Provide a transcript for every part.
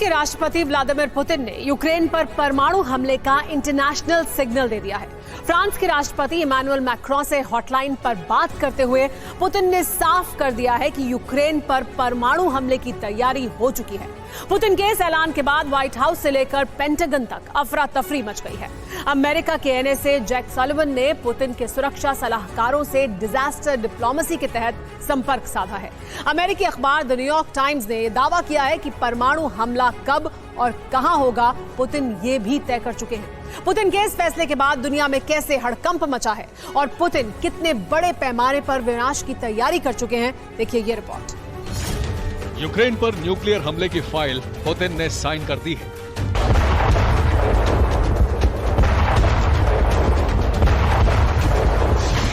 के राष्ट्रपति Vladimir Putin ने यूक्रेन पर परमाणु हमले का इंटरनेशनल सिग्नल दे दिया है। फ्रांस के राष्ट्रपति इमैनुअल मैक्रों से हॉटलाइन पर बात करते हुए पुतिन ने साफ कर दिया है कि यूक्रेन पर परमाणु हमले की तैयारी हो चुकी है। पुतिन के इस ऐलान के बाद व्हाइट हाउस से लेकर पेंटागन तक अफरा तफरी मच गई है। अमेरिका के एनएसए जैक सलिवन ने पुतिन के सुरक्षा सलाहकारों से डिजास्टर डिप्लोमेसी के तहत संपर्क साधा है। अमेरिकी अखबार द न्यूयॉर्क टाइम्स ने दावा किया है कि परमाणु हमला कब और कहां होगा पुतिन ये भी तय कर चुके हैं। पुतिन के इस फैसले के बाद दुनिया में कैसे हड़कंप मचा है और पुतिन कितने बड़े पैमाने पर विनाश की तैयारी कर चुके हैं, देखिए ये रिपोर्ट। यूक्रेन पर न्यूक्लियर हमले की फाइल पुतिन ने साइन कर दी है।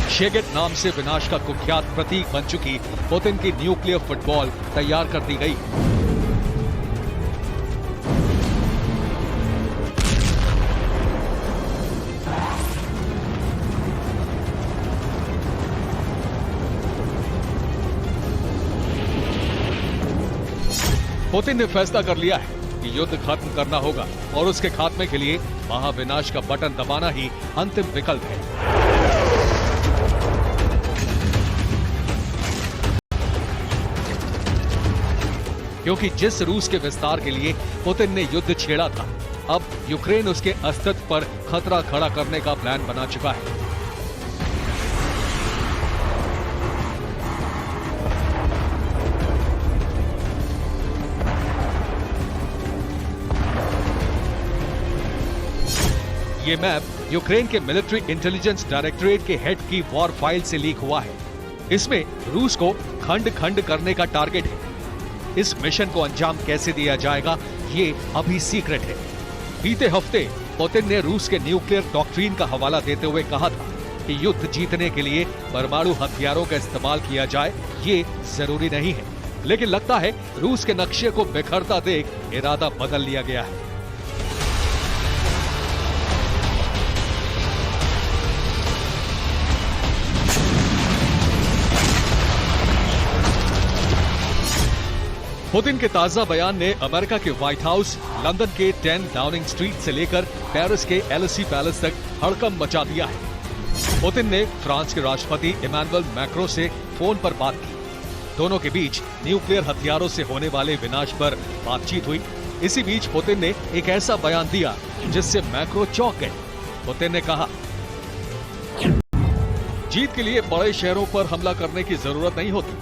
शेगेट नाम से विनाश का कुख्यात प्रतीक बन चुकी पुतिन की न्यूक्लियर फुटबॉल तैयार कर दी गई। पुतिन ने फैसला कर लिया है कि युद्ध खत्म करना होगा और उसके खात्मे के लिए महाविनाश का बटन दबाना ही अंतिम विकल्प है। क्योंकि जिस रूस के विस्तार के लिए पुतिन ने युद्ध छेड़ा था, अब यूक्रेन उसके अस्तित्व पर खतरा खड़ा करने का प्लान बना चुका है। ये मैप यूक्रेन के मिलिट्री इंटेलिजेंस डायरेक्टरेट के हेड की वॉर फाइल से लीक हुआ है। इसमें रूस को खंड खंड करने का टारगेट है। इस मिशन को अंजाम कैसे दिया जाएगा, ये अभी सीक्रेट है। बीते हफ्ते पुतिन ने रूस के न्यूक्लियर डॉक्ट्रिन का हवाला देते हुए कहा था कि युद्ध जीतने के लिए परमाणु हथियारों का इस्तेमाल किया जाए, ये जरूरी नहीं है। लेकिन लगता है रूस के नक्शे को बिखरता देख इरादा बदल लिया गया है। पुतिन के ताजा बयान ने अमेरिका के व्हाइट हाउस, लंदन के 10 डाउनिंग स्ट्रीट से लेकर पेरिस के एलिसी पैलेस तक हड़कंप मचा दिया है। पुतिन ने फ्रांस के राष्ट्रपति इमैनुअल मैक्रों से फोन पर बात की। दोनों के बीच न्यूक्लियर हथियारों से होने वाले विनाश पर बातचीत हुई। इसी बीच पुतिन ने एक ऐसा बयान दिया जिससे मैक्रो चौंक गए। पुतिन ने कहा, जीत के लिए बड़े शहरों पर हमला करने की जरूरत नहीं होती।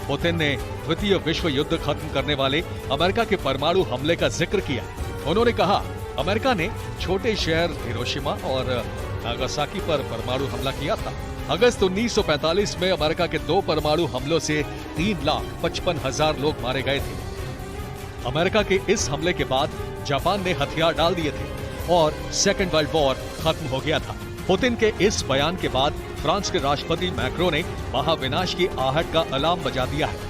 पुतिन ने द्वितीय विश्व युद्ध खत्म करने वाले अमेरिका के परमाणु हमले का जिक्र किया। उन्होंने कहा, अमेरिका ने छोटे शहर हिरोशिमा और नागासाकी पर परमाणु हमला किया था। अगस्त 1945 में अमेरिका के 2 परमाणु हमलों से 3,55,000 लोग मारे गए थे। अमेरिका के इस हमले के बाद जापान ने हथियार डाल दिए थे और सेकेंड वर्ल्ड वॉर खत्म हो गया था। पुतिन के इस बयान के बाद फ्रांस के राष्ट्रपति मैक्रो ने महाविनाश की आहट का अलार्म बजा दिया है।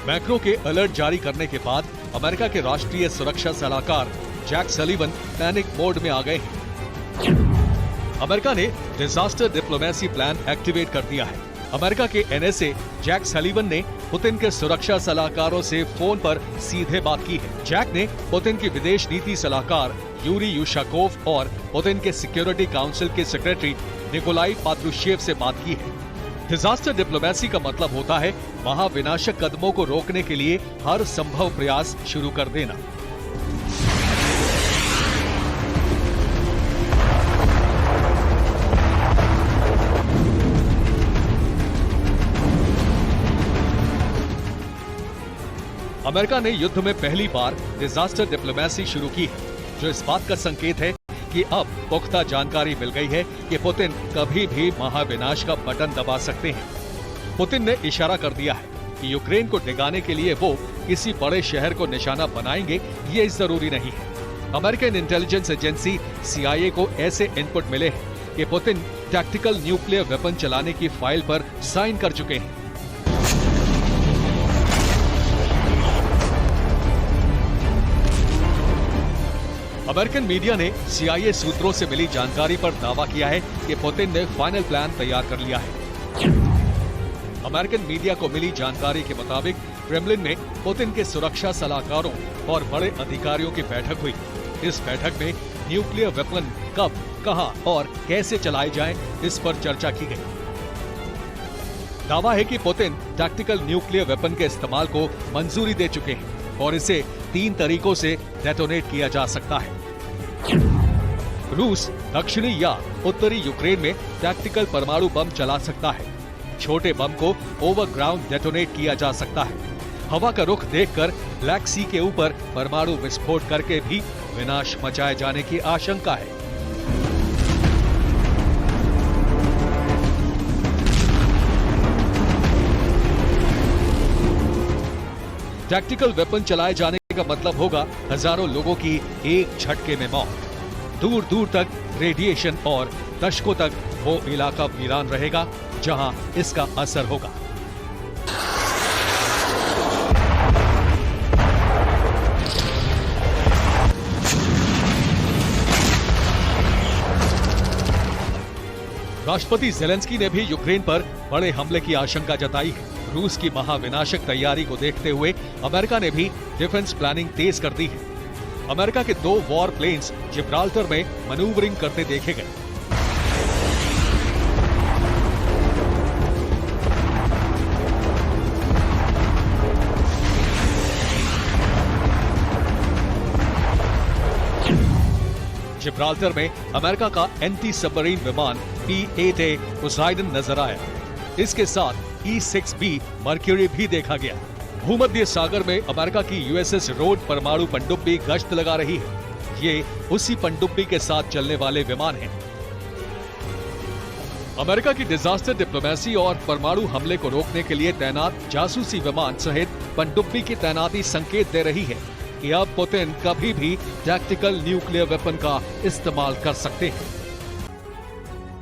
मैक्रो के अलर्ट जारी करने के बाद अमेरिका के राष्ट्रीय सुरक्षा सलाहकार जैक सलिवन पैनिक मोड में आ गए हैं। अमेरिका ने डिजास्टर डिप्लोमेसी प्लान एक्टिवेट कर दिया है। अमेरिका के एनएसए जैक सलिवन ने पुतिन के सुरक्षा सलाहकारों से फोन पर सीधे बात की है। जैक ने पुतिन की विदेश नीति सलाहकार यूरी यूशाकोव और पुतिन के सिक्योरिटी काउंसिल के सेक्रेटरी निकोलाई पात्रुशेव से बात की है। डिजास्टर डिप्लोमेसी का मतलब होता है महाविनाशक कदमों को रोकने के लिए हर संभव प्रयास शुरू कर देना। अमेरिका ने युद्ध में पहली बार डिजास्टर डिप्लोमेसी शुरू की है, जो इस बात का संकेत है कि अब पुख्ता जानकारी मिल गई है कि पुतिन कभी भी महाविनाश का बटन दबा सकते हैं। पुतिन ने इशारा कर दिया है कि यूक्रेन को डिगाने के लिए वो किसी बड़े शहर को निशाना बनाएंगे, ये जरूरी नहीं है। अमेरिकन इंटेलिजेंस एजेंसी CIA को ऐसे इनपुट मिले हैं कि पुतिन टैक्टिकल न्यूक्लियर वेपन चलाने की फाइल पर साइन कर चुके हैं। अमेरिकन मीडिया ने CIA सूत्रों से मिली जानकारी पर दावा किया है कि पुतिन ने फाइनल प्लान तैयार कर लिया है। अमेरिकन मीडिया को मिली जानकारी के मुताबिक क्रेमलिन में पुतिन के सुरक्षा सलाहकारों और बड़े अधिकारियों की बैठक हुई। इस बैठक में न्यूक्लियर वेपन कब, कहां और कैसे चलाए जाएं, इस पर चर्चा की गई। दावा है कि पुतिन टैक्टिकल न्यूक्लियर वेपन के इस्तेमाल को मंजूरी दे चुके हैं और इसे 3 तरीकों से डेटोनेट किया जा सकता है। रूस दक्षिणी या उत्तरी यूक्रेन में टैक्टिकल परमाणु बम चला सकता है। छोटे बम को ओवरग्राउंड डेटोनेट किया जा सकता है। हवा का रुख देखकर ब्लैक सी के ऊपर परमाणु विस्फोट करके भी विनाश मचाए जाने की आशंका है। टैक्टिकल वेपन चलाए जाने का मतलब होगा हजारों लोगों की एक झटके में मौत। दूर दूर तक रेडिएशन और दशकों तक वो इलाका वीरान रहेगा जहां इसका असर होगा। राष्ट्रपति जेलेंस्की ने भी यूक्रेन पर बड़े हमले की आशंका जताई है। रूस की महाविनाशक तैयारी को देखते हुए अमेरिका ने भी डिफेंस प्लानिंग तेज कर दी है। अमेरिका के 2 वॉर प्लेन्स जिब्राल्टर में मैन्यूवरिंग करते देखे गए। जिब्राल्टर में अमेरिका का एंटी सबमरीन विमान P-8A पोसाइडन नजर आया। इसके साथ E-6B मर्क्यूरी भी देखा गया। भूमध्य सागर में अमेरिका की USS रोड परमाणु पनडुब्बी गश्त लगा रही है। ये उसी पनडुब्बी के साथ चलने वाले विमान हैं। अमेरिका की डिजास्टर डिप्लोमेसी और परमाणु हमले को रोकने के लिए तैनात जासूसी विमान सहित पनडुब्बी की तैनाती संकेत दे रही है कि अब पुतिन कभी भी टैक्टिकल न्यूक्लियर वेपन का इस्तेमाल कर सकते हैं।